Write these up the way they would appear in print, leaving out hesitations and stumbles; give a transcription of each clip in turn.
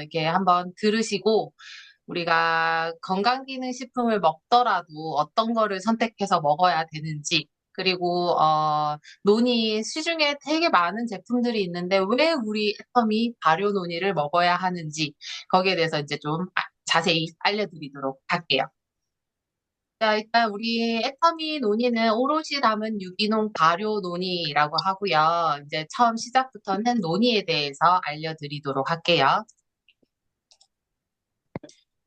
이렇게 한번 들으시고, 우리가 건강기능식품을 먹더라도 어떤 거를 선택해서 먹어야 되는지, 그리고, 논이 시중에 되게 많은 제품들이 있는데, 왜 우리 애터미 발효 논이를 먹어야 하는지, 거기에 대해서 이제 좀 자세히 알려드리도록 할게요. 자, 일단 우리 애터미 논의는 오롯이 담은 유기농 발효 논의라고 하고요. 이제 처음 시작부터는 논의에 대해서 알려드리도록 할게요.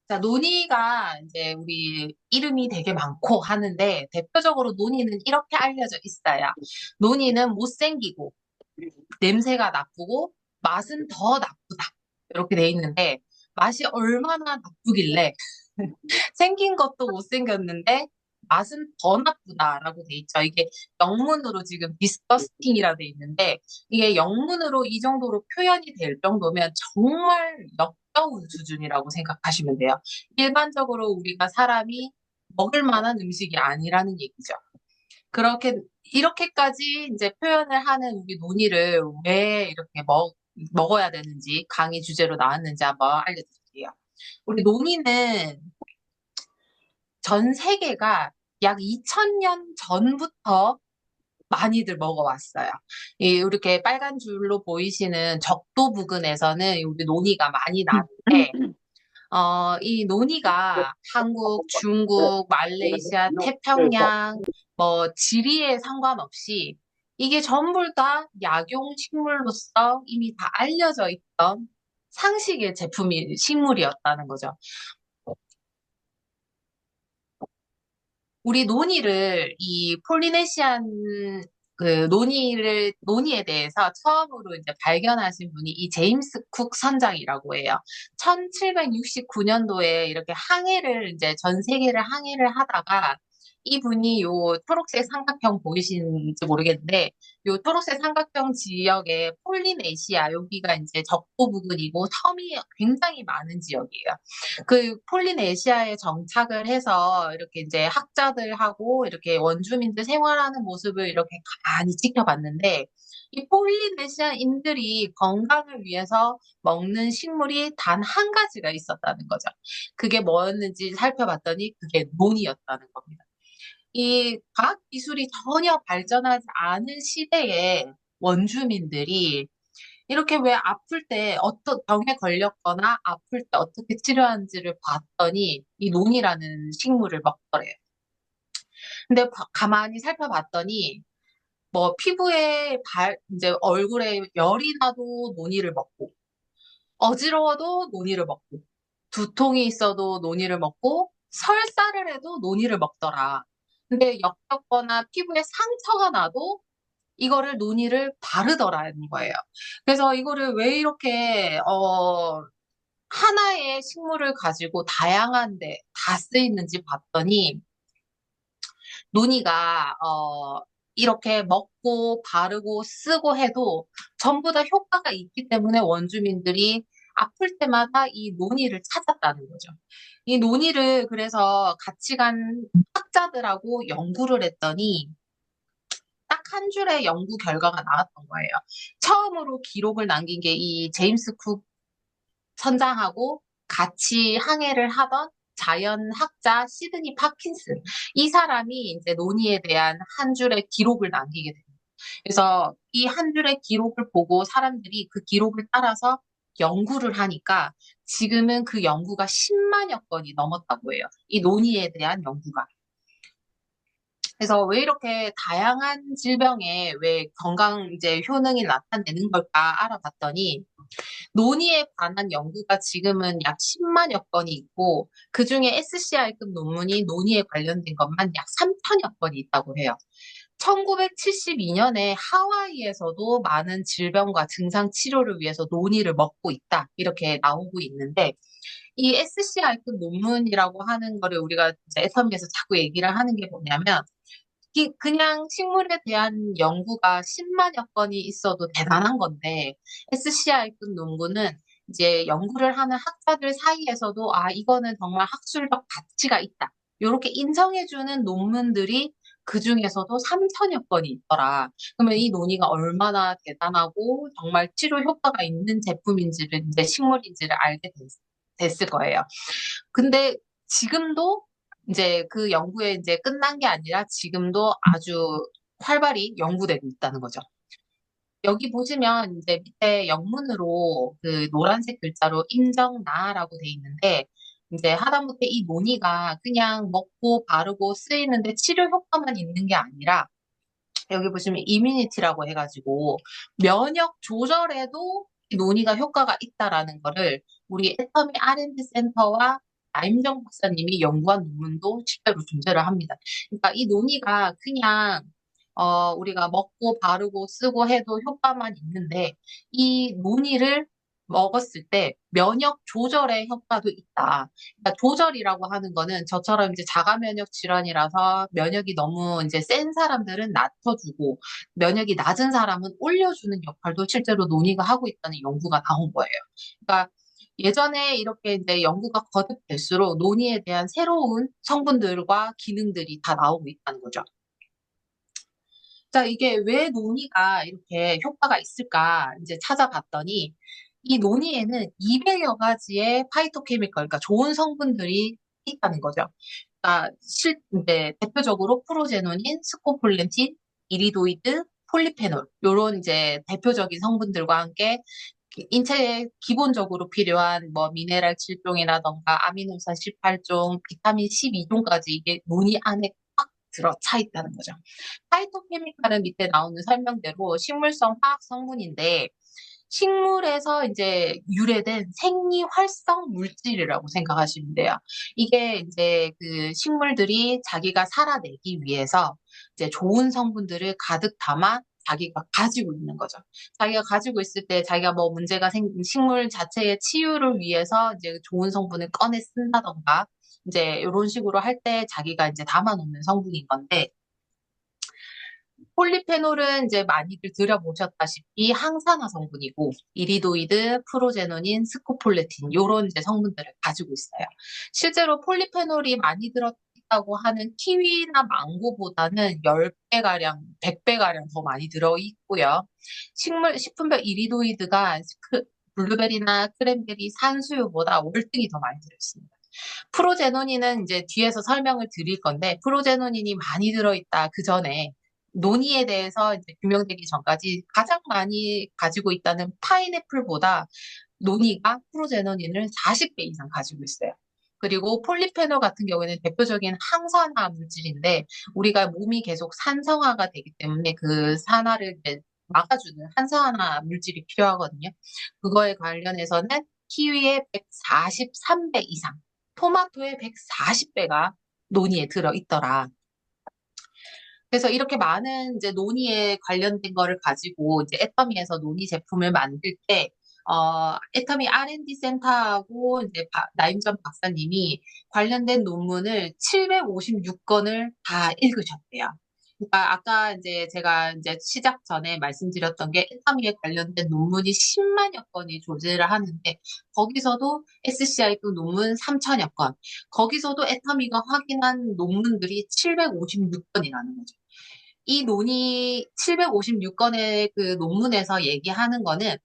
자, 논의가 이제 우리 이름이 되게 많고 하는데 대표적으로 논의는 이렇게 알려져 있어요. 논의는 못생기고 냄새가 나쁘고 맛은 더 나쁘다. 이렇게 돼 있는데 맛이 얼마나 나쁘길래 생긴 것도 못생겼는데 맛은 더 나쁘다라고 돼 있죠. 이게 영문으로 지금 disgusting이라 돼 있는데 이게 영문으로 이 정도로 표현이 될 정도면 정말 역겨운 수준이라고 생각하시면 돼요. 일반적으로 우리가 사람이 먹을 만한 음식이 아니라는 얘기죠. 그렇게 이렇게까지 이제 표현을 하는 우리 논의를 왜 이렇게 먹어야 되는지 강의 주제로 나왔는지 한번 알려드릴게요. 우리 논의는 전 세계가 약 2000년 전부터 많이들 먹어왔어요. 이렇게 빨간 줄로 보이시는 적도 부근에서는 우리 논이가 많이 나는데, 이 논이가 한국, 중국, 말레이시아, 태평양, 뭐, 지리에 상관없이 이게 전부 다 약용 식물로서 이미 다 알려져 있던 상식의 식물이었다는 거죠. 우리 논이를 이 폴리네시안 논이에 대해서 처음으로 이제 발견하신 분이 이 제임스 쿡 선장이라고 해요. 1769년도에 이렇게 항해를 이제 전 세계를 항해를 하다가 이분이 요 초록색 삼각형 보이시는지 모르겠는데 요 초록색 삼각형 지역의 폴리네시아 여기가 이제 적도 부근이고 섬이 굉장히 많은 지역이에요. 그 폴리네시아에 정착을 해서 이렇게 이제 학자들하고 이렇게 원주민들 생활하는 모습을 이렇게 가만히 지켜봤는데 이 폴리네시아인들이 건강을 위해서 먹는 식물이 단 한 가지가 있었다는 거죠. 그게 뭐였는지 살펴봤더니 그게 논이었다는 겁니다. 이 과학 기술이 전혀 발전하지 않은 시대에 원주민들이 이렇게 왜 아플 때 어떤 병에 걸렸거나 아플 때 어떻게 치료하는지를 봤더니 이 논이라는 식물을 먹더래요. 근데 가만히 살펴봤더니 뭐 피부에 이제 얼굴에 열이 나도 논이를 먹고 어지러워도 논이를 먹고 두통이 있어도 논이를 먹고 설사를 해도 논이를 먹더라. 근데 역겹거나 피부에 상처가 나도 이거를 논이를 바르더라는 거예요. 그래서 이거를 왜 이렇게 하나의 식물을 가지고 다양한데 다 쓰이는지 봤더니 논이가 이렇게 먹고 바르고 쓰고 해도 전부 다 효과가 있기 때문에 원주민들이 아플 때마다 이 논이를 찾았다는 거죠. 이 논이를 그래서 같이 간 학자들하고 연구를 했더니 딱 한 줄의 연구 결과가 나왔던 거예요. 처음으로 기록을 남긴 게 이 제임스 쿡 선장하고 같이 항해를 하던 자연학자 시드니 파킨슨. 이 사람이 이제 논의에 대한 한 줄의 기록을 남기게 됩니다. 그래서 이 한 줄의 기록을 보고 사람들이 그 기록을 따라서 연구를 하니까 지금은 그 연구가 10만여 건이 넘었다고 해요. 이 논의에 대한 연구가. 그래서 왜 이렇게 다양한 질병에 왜 건강 이제 효능이 나타내는 걸까 알아봤더니 논의에 관한 연구가 지금은 약 10만여 건이 있고 그중에 SCR급 논문이 논의에 관련된 것만 약 3천여 건이 있다고 해요. 1972년에 하와이에서도 많은 질병과 증상 치료를 위해서 논의를 먹고 있다. 이렇게 나오고 있는데 이 SCR급 논문이라고 하는 거를 우리가 이제 애터미에서 자꾸 얘기를 하는 게 뭐냐면 그냥 식물에 대한 연구가 10만여 건이 있어도 대단한 건데, SCR급 논문은 이제 연구를 하는 학자들 사이에서도, 아, 이거는 정말 학술적 가치가 있다. 이렇게 인정해주는 논문들이 그 중에서도 3천여 건이 있더라. 그러면 이 논의가 얼마나 대단하고 정말 치료 효과가 있는 제품인지를 이제 식물인지를 알게 됐을 거예요. 근데 지금도 이제 그 연구에 이제 끝난 게 아니라 지금도 아주 활발히 연구되고 있다는 거죠. 여기 보시면 이제 밑에 영문으로 그 노란색 글자로 인정나라고 돼 있는데 이제 하다못해 이 논이가 그냥 먹고 바르고 쓰이는데 치료 효과만 있는 게 아니라 여기 보시면 이뮤니티라고 해가지고 면역 조절에도 이 논이가 효과가 있다라는 거를 우리 애터미 R&D 센터와 나임정 박사님이 연구한 논문도 실제로 존재를 합니다. 그러니까 이 논이가 그냥 우리가 먹고 바르고 쓰고 해도 효과만 있는데 이 논이를 먹었을 때 면역 조절의 효과도 있다. 그러니까 조절이라고 하는 거는 저처럼 이제 자가 면역 질환이라서 면역이 너무 이제 센 사람들은 낮춰주고 면역이 낮은 사람은 올려주는 역할도 실제로 논의가 하고 있다는 연구가 나온 거예요. 그러니까 예전에 이렇게 이제 연구가 거듭될수록 논의에 대한 새로운 성분들과 기능들이 다 나오고 있다는 거죠. 자, 이게 왜 논이가 이렇게 효과가 있을까 이제 찾아봤더니 이 논이에는 200여 가지의 파이토케미컬, 그러니까 좋은 성분들이 있다는 거죠. 그러니까 이제 대표적으로 프로제노닌, 스코폴렌틴, 이리도이드, 폴리페놀 요런 이제 대표적인 성분들과 함께 인체에 기본적으로 필요한 뭐 미네랄 7종이라던가 아미노산 18종, 비타민 12종까지 이게 논이 안에 꽉 들어차 있다는 거죠. 파이토케미칼은 밑에 나오는 설명대로 식물성 화학 성분인데 식물에서 이제 유래된 생리 활성 물질이라고 생각하시면 돼요. 이게 이제 그 식물들이 자기가 살아내기 위해서 이제 좋은 성분들을 가득 담아 자기가 가지고 있는 거죠. 자기가 가지고 있을 때 자기가 뭐 문제가 생긴 식물 자체의 치유를 위해서 이제 좋은 성분을 꺼내 쓴다던가 이제 이런 식으로 할 때 자기가 이제 담아놓는 성분인 건데 폴리페놀은 이제 많이들 들어보셨다시피 항산화 성분이고 이리도이드, 프로제노닌, 스코폴레틴 요런 이제 성분들을 가지고 있어요. 실제로 폴리페놀이 많이 들어있다고 하는 키위나 망고보다는 10배가량, 100배가량 더 많이 들어있고요. 식품별 이리도이드가 블루베리나 크랜베리, 산수유보다 월등히 더 많이 들어있습니다. 프로제노닌은 이제 뒤에서 설명을 드릴 건데 프로제노닌이 많이 들어있다 그 전에 논이에 대해서 이제 규명되기 전까지 가장 많이 가지고 있다는 파인애플보다 논이가 프로제노닌을 40배 이상 가지고 있어요. 그리고 폴리페놀 같은 경우에는 대표적인 항산화 물질인데 우리가 몸이 계속 산성화가 되기 때문에 그 산화를 이제 막아주는 항산화 물질이 필요하거든요. 그거에 관련해서는 키위의 143배 이상, 토마토의 140배가 논이에 들어있더라. 그래서 이렇게 많은 이제 논의에 관련된 거를 가지고 이제 애터미에서 논의 제품을 만들 때, 애터미 R&D 센터하고 이제 나임전 박사님이 관련된 논문을 756건을 다 읽으셨대요. 그러니까 아까 이제 제가 이제 시작 전에 말씀드렸던 게 애터미에 관련된 논문이 10만여 건이 존재를 하는데 거기서도 SCI급 논문 3천여 건, 거기서도 애터미가 확인한 논문들이 756건이라는 거죠. 이 논의 756건의 그 논문에서 얘기하는 거는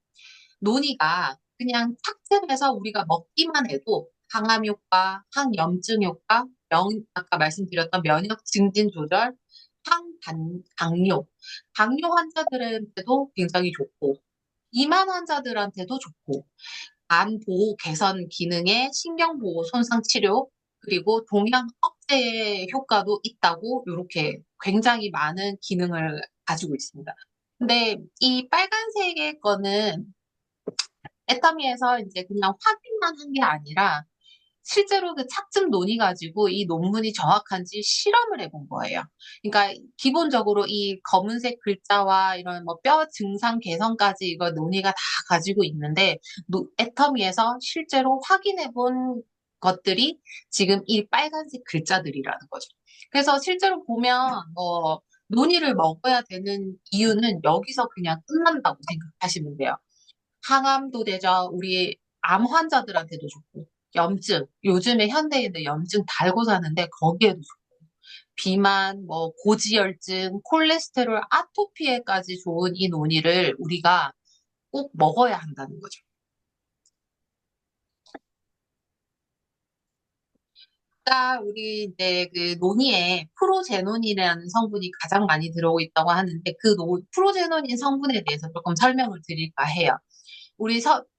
논의가 그냥 착즙해서 우리가 먹기만 해도 항암 효과, 항염증 효과, 아까 말씀드렸던 면역 증진 조절, 당뇨 환자들한테도 굉장히 좋고, 비만 환자들한테도 좋고, 간 보호 개선 기능에 신경 보호 손상 치료, 그리고 동양 억제 효과도 있다고 이렇게 굉장히 많은 기능을 가지고 있습니다. 근데 이 빨간색의 거는 애터미에서 이제 그냥 확인만 한 게 아니라 실제로 그 착즙 논의 가지고 이 논문이 정확한지 실험을 해본 거예요. 그러니까 기본적으로 이 검은색 글자와 이런 뭐 뼈 증상 개선까지 이거 논의가 다 가지고 있는데 애터미에서 실제로 확인해 본 것들이 지금 이 빨간색 글자들이라는 거죠. 그래서 실제로 보면 논의를 먹어야 되는 이유는 여기서 그냥 끝난다고 생각하시면 돼요. 항암도 되죠. 우리 암 환자들한테도 좋고, 염증, 요즘에 현대인들 염증 달고 사는데 거기에도 좋고, 비만, 뭐 고지혈증, 콜레스테롤, 아토피에까지 좋은 이 논이를 우리가 꼭 먹어야 한다는 거죠. 아까 우리 이제 그 논의에 프로제논이라는 성분이 가장 많이 들어오고 있다고 하는데 그 프로제논인 성분에 대해서 조금 설명을 드릴까 해요. 우리 착즙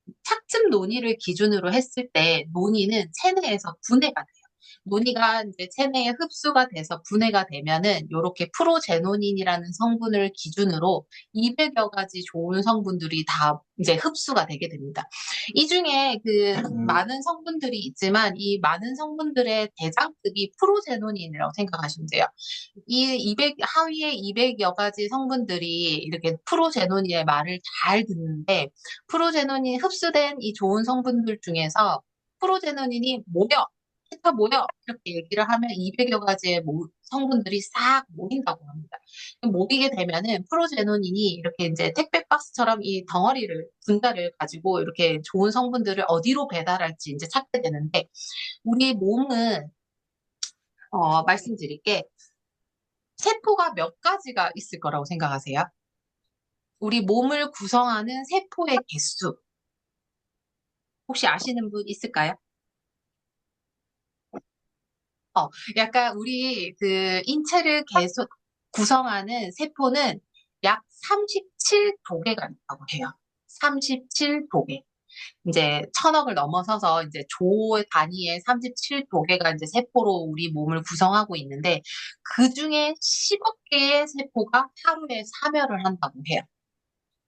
논의를 기준으로 했을 때 논의는 체내에서 분해가 돼요. 논이가 이제 체내에 흡수가 돼서 분해가 되면은 이렇게 프로제노닌이라는 성분을 기준으로 200여 가지 좋은 성분들이 다 이제 흡수가 되게 됩니다. 이 중에 그 많은 성분들이 있지만 이 많은 성분들의 대장급이 프로제노닌이라고 생각하시면 돼요. 이 200, 하위에 200여 가지 성분들이 이렇게 프로제노닌의 말을 잘 듣는데 프로제노닌이 흡수된 이 좋은 성분들 중에서 프로제노닌이 모여 다 모여 이렇게 얘기를 하면 200여 가지의 성분들이 싹 모인다고 합니다. 모이게 되면은 프로제노닌이 이렇게 이제 택배 박스처럼 이 덩어리를 분자를 가지고 이렇게 좋은 성분들을 어디로 배달할지 이제 찾게 되는데 우리 몸은 말씀드릴게 세포가 몇 가지가 있을 거라고 생각하세요? 우리 몸을 구성하는 세포의 개수 혹시 아시는 분 있을까요? 약간 우리 그 인체를 계속 구성하는 세포는 약 37조개가 있다고 해요. 37조개. 이제 천억을 넘어서서 이제 조 단위의 37조개가 이제 세포로 우리 몸을 구성하고 있는데 그 중에 10억 개의 세포가 하루에 사멸을 한다고 해요.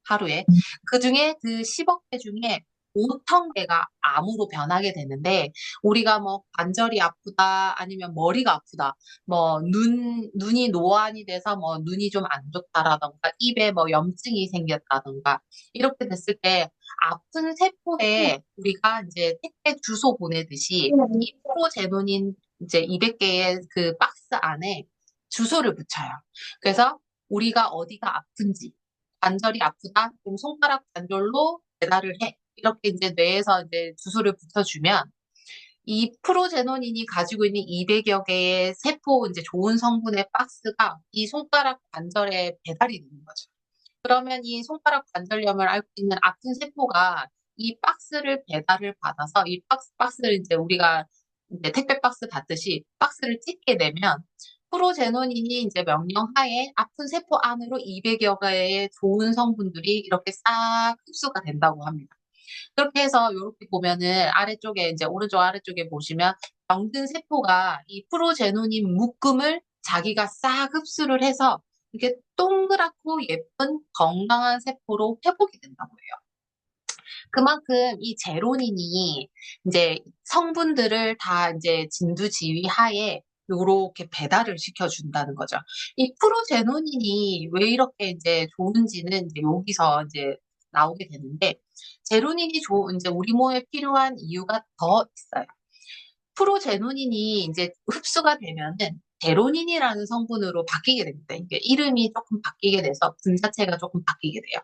하루에. 그 중에 그 10억 개 중에 5천 개가 암으로 변하게 되는데, 우리가 뭐 관절이 아프다, 아니면 머리가 아프다, 뭐 눈이 노안이 돼서 뭐 눈이 좀 안 좋다라던가, 입에 뭐 염증이 생겼다던가, 이렇게 됐을 때 아픈 세포에 우리가 이제 택배 주소 보내듯이 이 프로제노닌 이제 200개의 그 박스 안에 주소를 붙여요. 그래서 우리가 어디가 아픈지, 관절이 아프다? 그럼 손가락 관절로 배달을 해. 이렇게 이제 뇌에서 이제 주소를 붙여주면 이 프로제노닌이 가지고 있는 200여 개의 세포 이제 좋은 성분의 박스가 이 손가락 관절에 배달이 되는 거죠. 그러면 이 손가락 관절염을 앓고 있는 아픈 세포가 이 박스를 배달을 받아서 이 박스를 이제 우리가 이제 택배 박스 받듯이 박스를 찢게 되면 프로제노닌이 이제 명령하에 아픈 세포 안으로 200여 개의 좋은 성분들이 이렇게 싹 흡수가 된다고 합니다. 그렇게 해서 이렇게 보면은 아래쪽에 이제 오른쪽 아래쪽에 보시면 병든 세포가 이 프로제노닌 묶음을 자기가 싹 흡수를 해서 이렇게 동그랗고 예쁜 건강한 세포로 회복이 된다고 해요. 그만큼 이 제로닌이 이제 성분들을 다 이제 진두지휘하에 요렇게 배달을 시켜준다는 거죠. 이 프로제노닌이 왜 이렇게 이제 좋은지는 이제 여기서 이제 나오게 되는데, 제로닌이 이제 우리 몸에 필요한 이유가 더 있어요. 프로제노닌이 이제 흡수가 되면은 제로닌이라는 성분으로 바뀌게 됩니다. 이게 이름이 조금 바뀌게 돼서 분자체가 조금 바뀌게 돼요.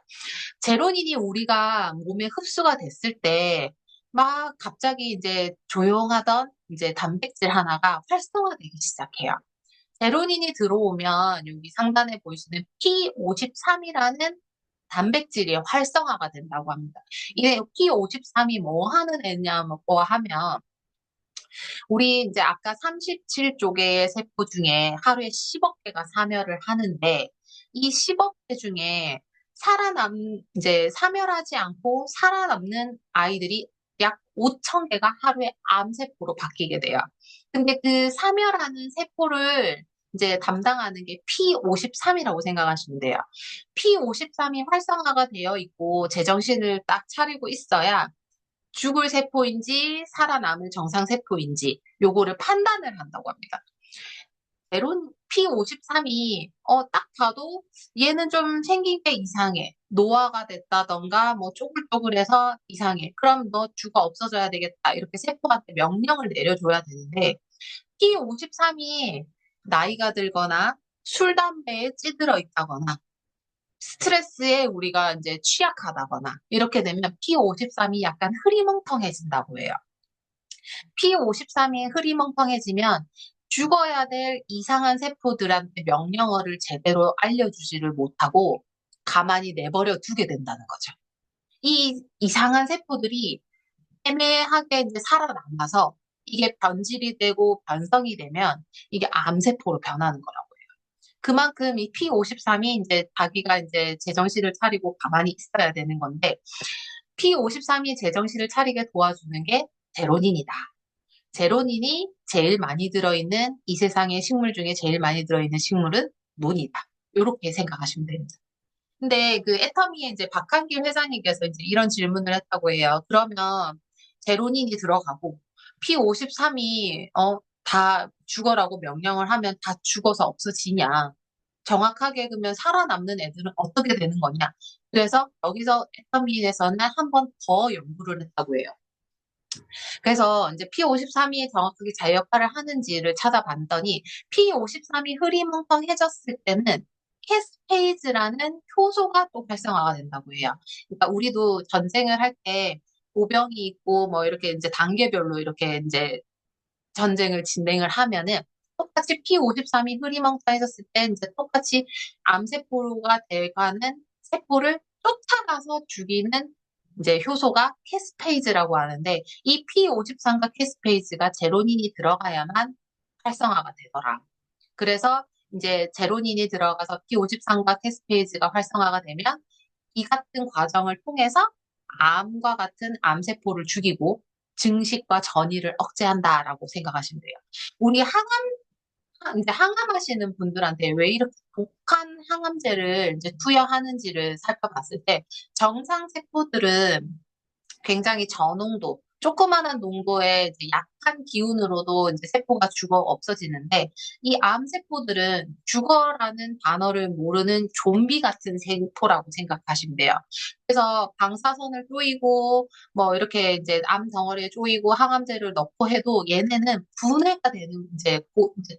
제로닌이 우리가 몸에 흡수가 됐을 때 막 갑자기 이제 조용하던 이제 단백질 하나가 활성화되기 시작해요. 제로닌이 들어오면 여기 상단에 보이시는 P53이라는 단백질이 활성화가 된다고 합니다. 이게 P53이 뭐 하는 애냐고 하면 우리 이제 아까 37쪽의 세포 중에 하루에 10억 개가 사멸을 하는데 이 10억 개 중에 이제 사멸하지 않고 살아남는 아이들이 약 5천 개가 하루에 암세포로 바뀌게 돼요. 근데 그 사멸하는 세포를 이제 담당하는 게 P53이라고 생각하시면 돼요. P53이 활성화가 되어 있고 제정신을 딱 차리고 있어야 죽을 세포인지 살아남을 정상 세포인지 요거를 판단을 한다고 합니다. 베론 P53이 딱 봐도 얘는 좀 생긴 게 이상해. 노화가 됐다던가 뭐 쪼글쪼글해서 이상해. 그럼 너 죽어 없어져야 되겠다. 이렇게 세포한테 명령을 내려줘야 되는데 P53이 나이가 들거나 술, 담배에 찌들어 있다거나 스트레스에 우리가 이제 취약하다거나 이렇게 되면 P53이 약간 흐리멍텅해진다고 해요. P53이 흐리멍텅해지면 죽어야 될 이상한 세포들한테 명령어를 제대로 알려주지를 못하고 가만히 내버려 두게 된다는 거죠. 이 이상한 세포들이 애매하게 이제 살아남아서 이게 변질이 되고 변성이 되면 이게 암세포로 변하는 거라고 해요. 그만큼 이 P53이 이제 자기가 이제 제정신을 차리고 가만히 있어야 되는 건데 P53이 제정신을 차리게 도와주는 게 제로닌이다. 제로닌이 제일 많이 들어있는 이 세상의 식물 중에 제일 많이 들어있는 식물은 논이다. 이렇게 생각하시면 됩니다. 근데 그 애터미의 이제 박한길 회장님께서 이제 이런 질문을 했다고 해요. 그러면 제로닌이 들어가고 P53이 다 죽어라고 명령을 하면 다 죽어서 없어지냐? 정확하게 그러면 살아남는 애들은 어떻게 되는 거냐? 그래서 여기서 애터미에서는 한 번 더 연구를 했다고 해요. 그래서 이제 P53이 정확하게 자기 역할을 하는지를 찾아봤더니 P53이 흐리멍텅해졌을 때는 캐스페이즈라는 효소가 또 활성화가 된다고 해요. 그러니까 우리도 전쟁을 할 때 보병이 있고 뭐 이렇게 이제 단계별로 이렇게 이제 전쟁을 진행을 하면은 똑같이 P53이 흐리멍텅해졌을 때 이제 똑같이 암세포가 돼가는 세포를 쫓아가서 죽이는 이제 효소가 캐스페이즈라고 하는데 이 P53과 캐스페이즈가 제로닌이 들어가야만 활성화가 되더라. 그래서 이제 제로닌이 들어가서 P53과 캐스페이즈가 활성화가 되면 이 같은 과정을 통해서 암과 같은 암세포를 죽이고 증식과 전이를 억제한다라고 생각하시면 돼요. 우리 이제 항암하시는 분들한테 왜 이렇게 독한 항암제를 이제 투여하는지를 살펴봤을 때 정상 세포들은 굉장히 저농도, 조그마한 농도의 이제 약한 기운으로도 이제 세포가 죽어 없어지는데 이 암세포들은 죽어라는 단어를 모르는 좀비 같은 세포라고 생각하시면 돼요. 그래서 방사선을 쪼이고 뭐 이렇게 이제 암 덩어리에 쪼이고 항암제를 넣고 해도 얘네는 분해가 되는 이제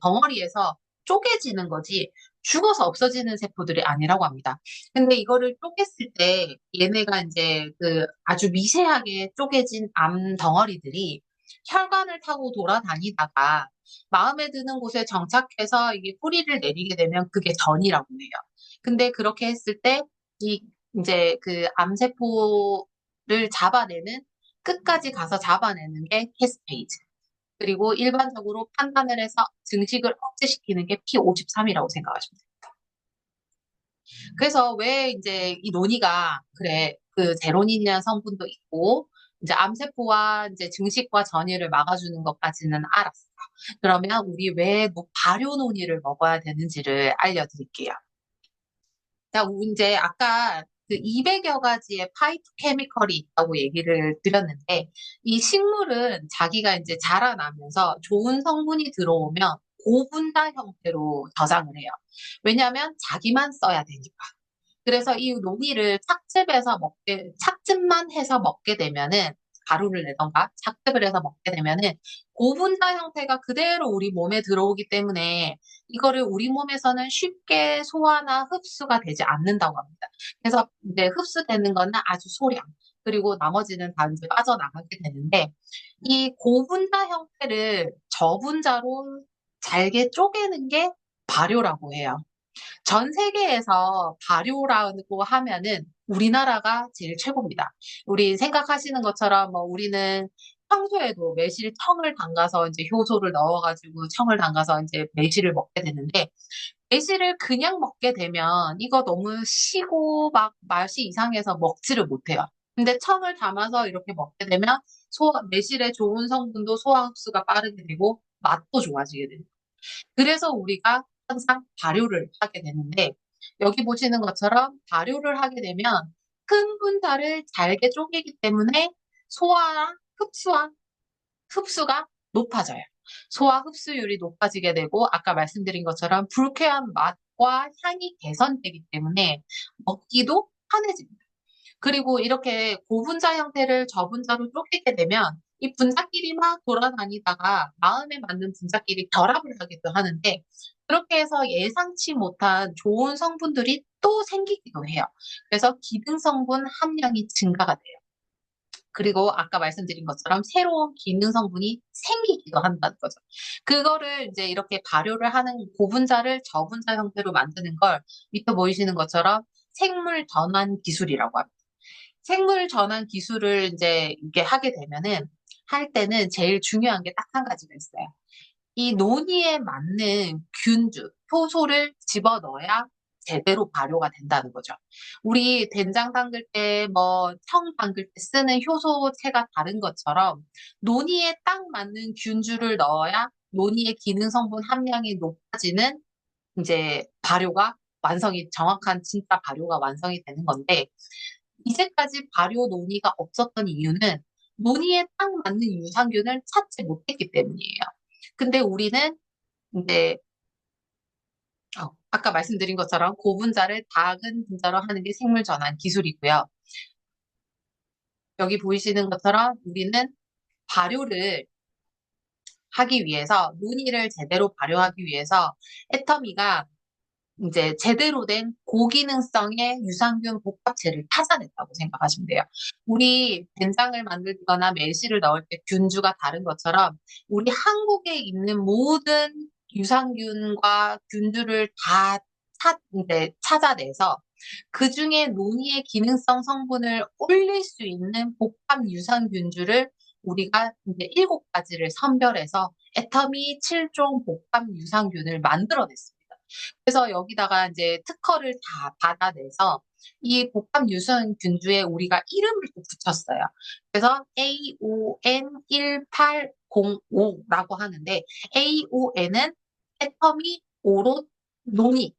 덩어리에서 쪼개지는 거지 죽어서 없어지는 세포들이 아니라고 합니다. 근데 이거를 쪼갰을 때 얘네가 이제 그 아주 미세하게 쪼개진 암 덩어리들이 혈관을 타고 돌아다니다가 마음에 드는 곳에 정착해서 이게 뿌리를 내리게 되면 그게 전이라고 해요. 근데 그렇게 했을 때 이 이제 그 암세포를 잡아내는 끝까지 가서 잡아내는 게 캐스페이즈. 그리고 일반적으로 판단을 해서 증식을 억제시키는 게 P53이라고 생각하시면 돼요. 그래서 왜 이제 이 논의가 그래 그 제로닌이라는 성분도 있고 이제 암세포와 이제 증식과 전이를 막아주는 것까지는 알았어. 그러면 우리 왜 발효 논이를 먹어야 되는지를 알려드릴게요. 자, 이제 아까 그 200여 가지의 파이토케미컬이 있다고 얘기를 드렸는데 이 식물은 자기가 이제 자라나면서 좋은 성분이 들어오면 고분자 형태로 저장을 해요. 왜냐하면 자기만 써야 되니까. 그래서 이 논이를 착즙만 해서 먹게 되면은, 가루를 내던가 착즙을 해서 먹게 되면은, 고분자 형태가 그대로 우리 몸에 들어오기 때문에, 이거를 우리 몸에서는 쉽게 소화나 흡수가 되지 않는다고 합니다. 그래서 이제 흡수되는 거는 아주 소량, 그리고 나머지는 다 이제 빠져나가게 되는데, 이 고분자 형태를 저분자로 잘게 쪼개는 게 발효라고 해요. 전 세계에서 발효라고 하면은 우리나라가 제일 최고입니다. 우리 생각하시는 것처럼 뭐 우리는 평소에도 매실 청을 담가서 이제 효소를 넣어가지고 청을 담가서 이제 매실을 먹게 되는데 매실을 그냥 먹게 되면 이거 너무 시고 막 맛이 이상해서 먹지를 못해요. 근데 청을 담아서 이렇게 먹게 되면 매실의 좋은 성분도 소화 흡수가 빠르게 되고 맛도 좋아지게 됩니다. 그래서 우리가 항상 발효를 하게 되는데 여기 보시는 것처럼 발효를 하게 되면 큰 분자를 잘게 쪼개기 때문에 소화랑 흡수가 높아져요. 소화 흡수율이 높아지게 되고 아까 말씀드린 것처럼 불쾌한 맛과 향이 개선되기 때문에 먹기도 편해집니다. 그리고 이렇게 고분자 형태를 저분자로 쪼개게 되면 이 분자끼리 막 돌아다니다가 마음에 맞는 분자끼리 결합을 하기도 하는데 그렇게 해서 예상치 못한 좋은 성분들이 또 생기기도 해요. 그래서 기능 성분 함량이 증가가 돼요. 그리고 아까 말씀드린 것처럼 새로운 기능 성분이 생기기도 한다는 거죠. 그거를 이제 이렇게 발효를 하는 고분자를 저분자 형태로 만드는 걸 밑에 보이시는 것처럼 생물 전환 기술이라고 합니다. 생물 전환 기술을 이제 이게 하게 되면은 할 때는 제일 중요한 게 딱 한 가지가 있어요. 이 논이에 맞는 균주, 효소를 집어 넣어야 제대로 발효가 된다는 거죠. 우리 된장 담글 때, 뭐, 청 담글 때 쓰는 효소체가 다른 것처럼 논이에 딱 맞는 균주를 넣어야 논이의 기능 성분 함량이 높아지는 이제 발효가 완성이, 정확한 진짜 발효가 완성이 되는 건데, 이제까지 발효 논이가 없었던 이유는 논이에 딱 맞는 유산균을 찾지 못했기 때문이에요. 근데 우리는 이제 아까 말씀드린 것처럼 고분자를 작은 분자로 하는 게 생물 전환 기술이고요. 여기 보이시는 것처럼 우리는 발효를 하기 위해서 논이를 제대로 발효하기 위해서 애터미가 이제 제대로 된 고기능성의 유산균 복합체를 찾아냈다고 생각하시면 돼요. 우리 된장을 만들거나 매실을 넣을 때 균주가 다른 것처럼 우리 한국에 있는 모든 유산균과 균주를 다 이제 찾아내서 그 중에 논이의 기능성 성분을 올릴 수 있는 복합 유산균주를 우리가 이제 7가지를 선별해서 애터미 7종 복합 유산균을 만들어냈습니다. 그래서 여기다가 이제 특허를 다 받아내서 이 복합 유산균주에 우리가 이름을 또 붙였어요. 그래서 AON1805라고 하는데 AON은 애터미 오롯 논이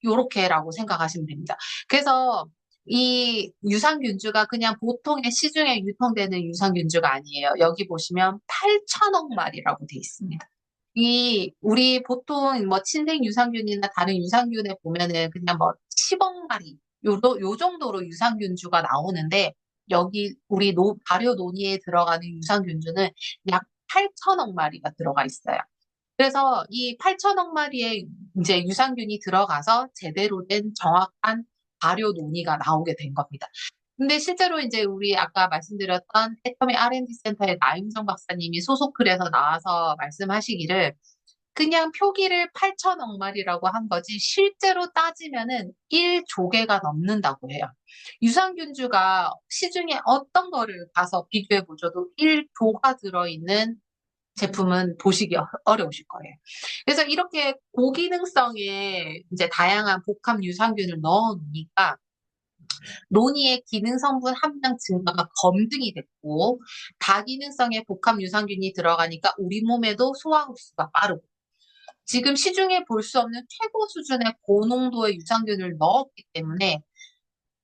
요렇게라고 생각하시면 됩니다. 그래서 이 유산균주가 그냥 보통의 시중에 유통되는 유산균주가 아니에요. 여기 보시면 8천억 마리라고 돼 있습니다. 우리 보통 뭐 친생 유산균이나 다른 유산균에 보면은 그냥 뭐 10억 마리, 요 정도로 유산균주가 나오는데, 여기 우리 발효 논의에 들어가는 유산균주는 약 8천억 마리가 들어가 있어요. 그래서 이 8천억 마리의 이제 유산균이 들어가서 제대로 된 정확한 발효 논의가 나오게 된 겁니다. 근데 실제로 이제 우리 아까 말씀드렸던 애터미 R&D 센터의 나임정 박사님이 소속글에서 나와서 말씀하시기를 그냥 표기를 8천억 마리라고 한 거지 실제로 따지면은 1조개가 넘는다고 해요. 유산균주가 시중에 어떤 거를 가서 비교해 보셔도 1조가 들어있는 제품은 보시기 어려우실 거예요. 그래서 이렇게 고기능성의 이제 다양한 복합 유산균을 넣어 놓으니까 논이의 기능 성분 함량 증가가 검증이 됐고, 다기능성의 복합 유산균이 들어가니까 우리 몸에도 소화 흡수가 빠르고, 지금 시중에 볼 수 없는 최고 수준의 고농도의 유산균을 넣었기 때문에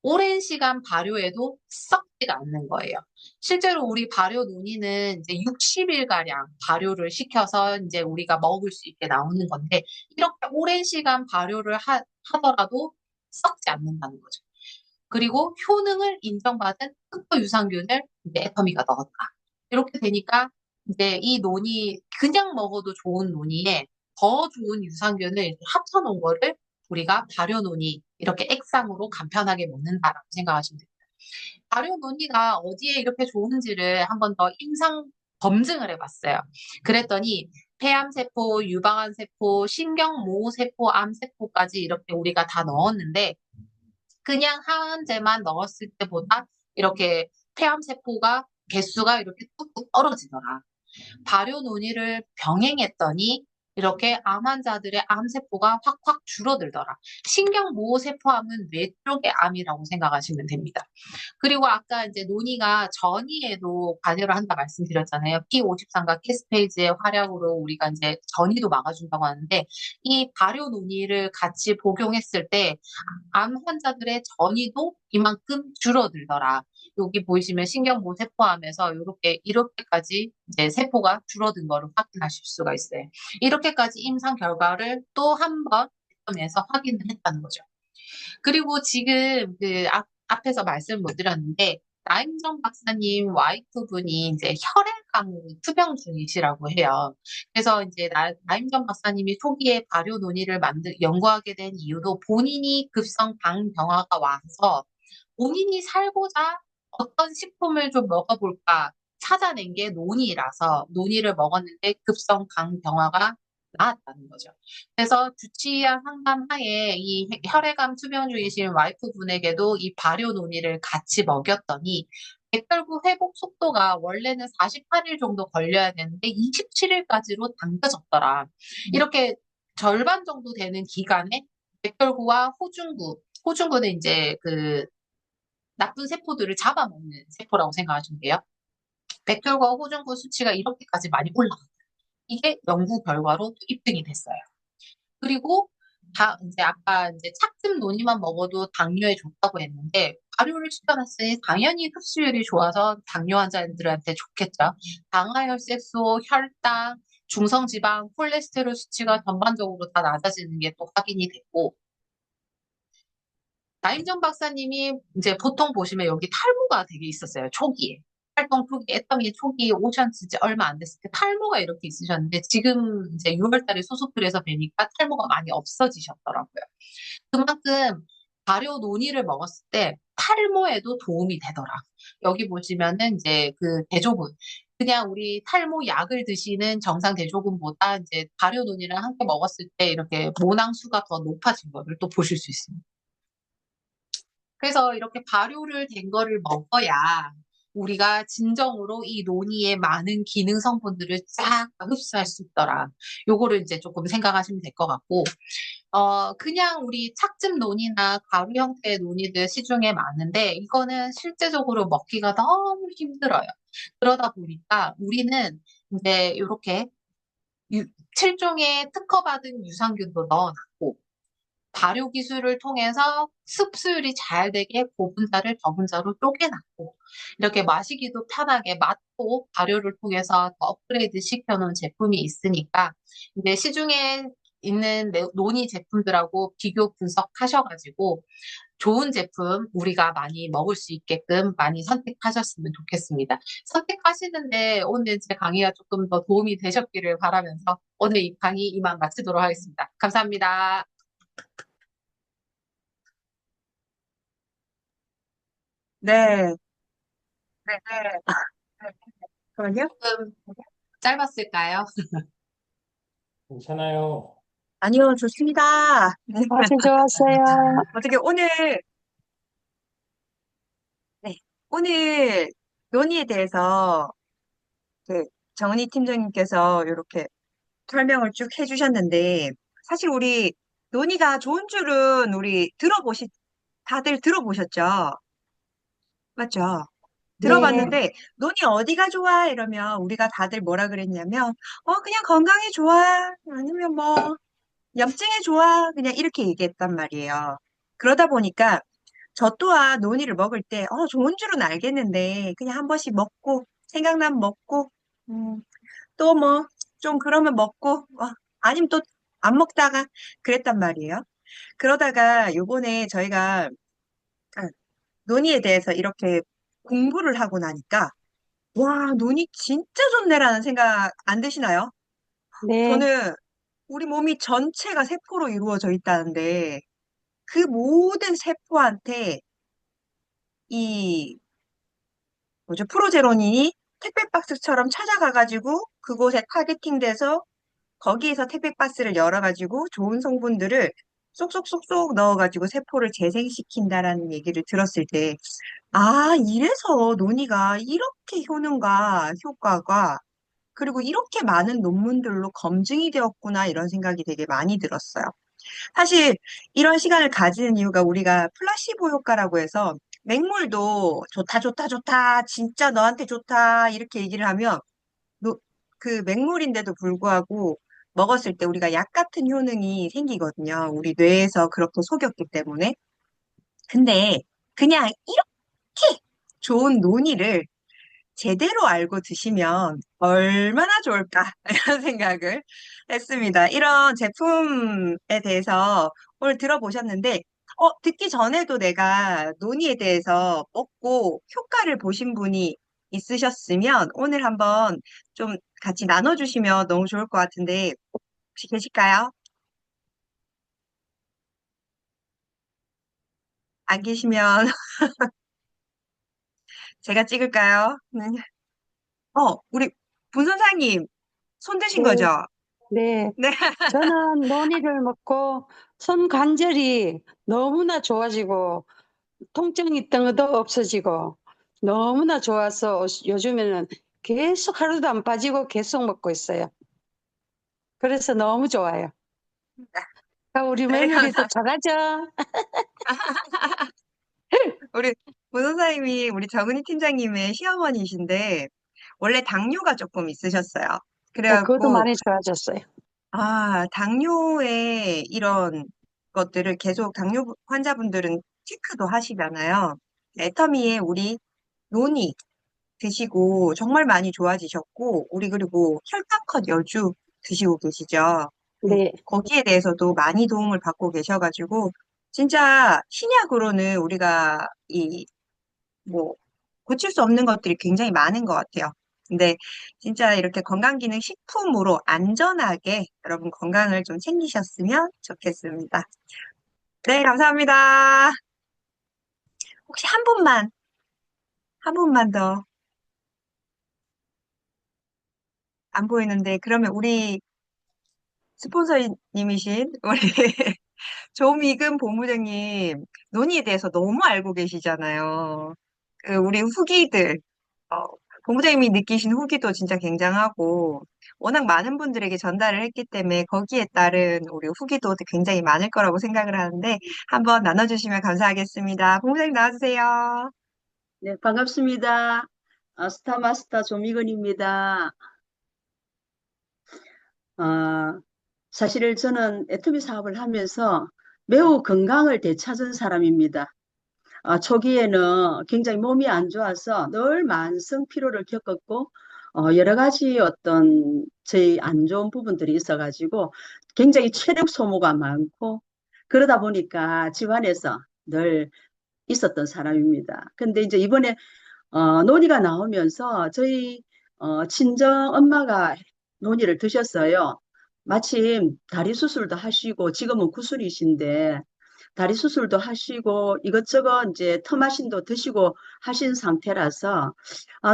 오랜 시간 발효해도 썩지가 않는 거예요. 실제로 우리 발효 논이는 이제 60일가량 발효를 시켜서 이제 우리가 먹을 수 있게 나오는 건데, 이렇게 오랜 시간 발효를 하더라도 썩지 않는다는 거죠. 그리고 효능을 인정받은 흑도 유산균을 이제 애터미가 넣었다. 이렇게 되니까 이제 이 논이 그냥 먹어도 좋은 논이에 더 좋은 유산균을 합쳐놓은 거를 우리가 발효 논이 이렇게 액상으로 간편하게 먹는다라고 생각하시면 됩니다. 발효 논이가 어디에 이렇게 좋은지를 한 번 더 임상 검증을 해봤어요. 그랬더니 폐암세포, 유방암세포, 신경모세포, 암세포까지 이렇게 우리가 다 넣었는데 그냥 항암제만 넣었을 때보다 이렇게 폐암세포가 개수가 이렇게 뚝뚝 떨어지더라. 발효 논의를 병행했더니 이렇게 암 환자들의 암세포가 확확 줄어들더라. 신경모세포암은 뇌 쪽의 암이라고 생각하시면 됩니다. 그리고 아까 이제 논의가 전이에도 관여를 한다 말씀드렸잖아요. P53과 캐스페이즈의 활약으로 우리가 이제 전이도 막아준다고 하는데, 이 발효 논의를 같이 복용했을 때 암 환자들의 전이도 이만큼 줄어들더라. 여기 보이시면 신경모세포암에서 이렇게까지 이제 세포가 줄어든 거를 확인하실 수가 있어요. 이렇게까지 임상 결과를 또 한 번 에서 확인을 했다는 거죠. 그리고 지금 앞에서 말씀 못 드렸는데, 나임정 박사님 와이프분이 이제 혈액암으로 투병 중이시라고 해요. 그래서 이제 나임정 박사님이 초기에 발효 논의를 연구하게 된 이유도 본인이 급성 당병화가 와서 본인이 살고자 어떤 식품을 좀 먹어볼까 찾아낸 게 논이라서 논이를 먹었는데 급성 간경화가 나았다는 거죠. 그래서 주치의와 상담하에 이 혈액암 투병 중이신 와이프분에게도 이 발효 논이를 같이 먹였더니 백혈구 회복 속도가 원래는 48일 정도 걸려야 되는데 27일까지로 당겨졌더라. 이렇게 절반 정도 되는 기간에 백혈구와 호중구는 이제 그 나쁜 세포들을 잡아먹는 세포라고 생각하시면 돼요. 백혈구와 호중구 수치가 이렇게까지 많이 올라가. 이게 연구 결과로 입증이 됐어요. 그리고 이제 아까 이제 착즙 논이만 먹어도 당뇨에 좋다고 했는데 발효를 시켜놨으니 당연히 흡수율이 좋아서 당뇨 환자들한테 좋겠죠. 당화혈색소, 혈당, 중성지방, 콜레스테롤 수치가 전반적으로 다 낮아지는 게 또 확인이 됐고 나인정 박사님이 이제 보통 보시면 여기 탈모가 되게 있었어요. 초기에. 활동 초기, 애터미 초기 오션스 이제 얼마 안 됐을 때 탈모가 이렇게 있으셨는데 지금 이제 6월 달에 수술을 해서 뵈니까 탈모가 많이 없어지셨더라고요. 그만큼 발효 논이를 먹었을 때 탈모에도 도움이 되더라. 여기 보시면은 이제 그 대조군. 그냥 우리 탈모 약을 드시는 정상 대조군보다 이제 발효 논이를 함께 먹었을 때 이렇게 모낭수가 더 높아진 거를 또 보실 수 있습니다. 그래서 이렇게 발효를 된 거를 먹어야 우리가 진정으로 이 논이의 많은 기능 성분들을 싹 흡수할 수 있더라. 요거를 이제 조금 생각하시면 될 것 같고, 그냥 우리 착즙 논이나 가루 형태의 논이들 시중에 많은데, 이거는 실제적으로 먹기가 너무 힘들어요. 그러다 보니까 우리는 이제 이렇게 7종의 특허받은 유산균도 넣어놨고, 발효 기술을 통해서 습수율이 잘 되게 고분자를 저분자로 쪼개놨고 이렇게 마시기도 편하게 맛도 발효를 통해서 더 업그레이드 시켜놓은 제품이 있으니까 이제 시중에 있는 논이 제품들하고 비교 분석하셔가지고 좋은 제품 우리가 많이 먹을 수 있게끔 많이 선택하셨으면 좋겠습니다. 선택하시는데 오늘 제 강의가 조금 더 도움이 되셨기를 바라면서 오늘 이 강의 이만 마치도록 하겠습니다. 감사합니다. 네, 네, 네. 그럼요? 조금 짧았을까요? 괜찮아요. 아니요, 좋습니다. 아주 좋았어요. 어떻게 오늘, 네, 오늘 논의에 대해서 그 정은희 팀장님께서 이렇게 설명을 쭉 해주셨는데, 사실 우리 논의가 좋은 줄은 우리 다들 들어보셨죠? 맞죠? 네, 들어봤는데, 논이 어디가 좋아? 이러면 우리가 다들 뭐라 그랬냐면, 그냥 건강에 좋아. 아니면 뭐, 염증에 좋아. 그냥 이렇게 얘기했단 말이에요. 그러다 보니까 저 또한 논이를 먹을 때, 좋은 줄은 알겠는데, 그냥 한 번씩 먹고, 생각나면 먹고, 또 뭐, 좀 그러면 먹고, 아니면 또 안 먹다가 그랬단 말이에요. 그러다가 요번에 저희가 아, 논이에 대해서 이렇게 공부를 하고 나니까, 와, 논이 진짜 좋네라는 생각 안 드시나요? 네, 저는 우리 몸이 전체가 세포로 이루어져 있다는데, 그 모든 세포한테 이 뭐죠? 프로제로닌이 택배 박스처럼 찾아가가지고 그곳에 타겟팅돼서 거기에서 택배 박스를 열어가지고 좋은 성분들을 쏙쏙쏙쏙 넣어가지고 세포를 재생시킨다라는 얘기를 들었을 때, 아, 이래서 논의가 이렇게 효능과 효과가 그리고 이렇게 많은 논문들로 검증이 되었구나 이런 생각이 되게 많이 들었어요. 사실 이런 시간을 가지는 이유가 우리가 플라시보 효과라고 해서 맹물도 좋다, 좋다, 좋다, 진짜 너한테 좋다, 이렇게 얘기를 하면 노- 그 맹물인데도 불구하고 먹었을 때 우리가 약 같은 효능이 생기거든요. 우리 뇌에서 그렇게 속였기 때문에. 근데 그냥 이렇게 좋은 논의를 제대로 알고 드시면 얼마나 좋을까 이런 생각을 했습니다. 이런 제품에 대해서 오늘 들어보셨는데, 듣기 전에도 내가 논의에 대해서 먹고 효과를 보신 분이 있으셨으면 오늘 한번 좀 같이 나눠주시면 너무 좋을 것 같은데, 혹시 계실까요? 안 계시면 제가 찍을까요? 우리 분선사님 손 드신 네, 거죠? 네. 네. 저는 논이를 먹고 손 관절이 너무나 좋아지고 통증 있던 것도 없어지고 너무나 좋아서 요즘에는 계속 하루도 안 빠지고 계속 먹고 있어요. 그래서 너무 좋아요. 우리 네, 며느리도 잘하죠? 우리 분선사님이 우리 정은희 팀장님의 시어머니이신데 원래 당뇨가 조금 있으셨어요. 네, 그것도 그래갖고 많이 좋아졌어요. 당뇨의 이런 것들을 계속 당뇨 환자분들은 체크도 하시잖아요. 애터미에 우리 논이 드시고 정말 많이 좋아지셨고, 우리 그리고 혈당컷 여주 드시고 계시죠. 네, 거기에 대해서도 많이 도움을 받고 계셔가지고, 진짜 신약으로는 우리가 뭐, 고칠 수 없는 것들이 굉장히 많은 것 같아요. 근데 진짜 이렇게 건강기능 식품으로 안전하게 여러분 건강을 좀 챙기셨으면 좋겠습니다. 네, 감사합니다. 혹시 한 분만 더 안 보이는데, 그러면 우리 스폰서님이신 우리 조미금 본부장님 논의에 대해서 너무 알고 계시잖아요. 우리 후기들, 어, 본부장님이 느끼신 후기도 진짜 굉장하고, 워낙 많은 분들에게 전달을 했기 때문에 거기에 따른 우리 후기도 굉장히 많을 거라고 생각을 하는데, 한번 나눠주시면 감사하겠습니다. 본부장님 나와주세요. 네, 반갑습니다. 스타마스터 조미근입니다. 아, 사실 저는 애터미 사업을 하면서 매우 건강을 되찾은 사람입니다. 초기에는 굉장히 몸이 안 좋아서 늘 만성 피로를 겪었고, 여러 가지 어떤 저희 안 좋은 부분들이 있어가지고 굉장히 체력 소모가 많고, 그러다 보니까 집안에서 늘 있었던 사람입니다. 근데 이제 이번에 논의가 나오면서 저희 친정 엄마가 논의를 드셨어요. 마침 다리 수술도 하시고 지금은 구술이신데 다리 수술도 하시고 이것저것 이제 터마신도 드시고 하신 상태라서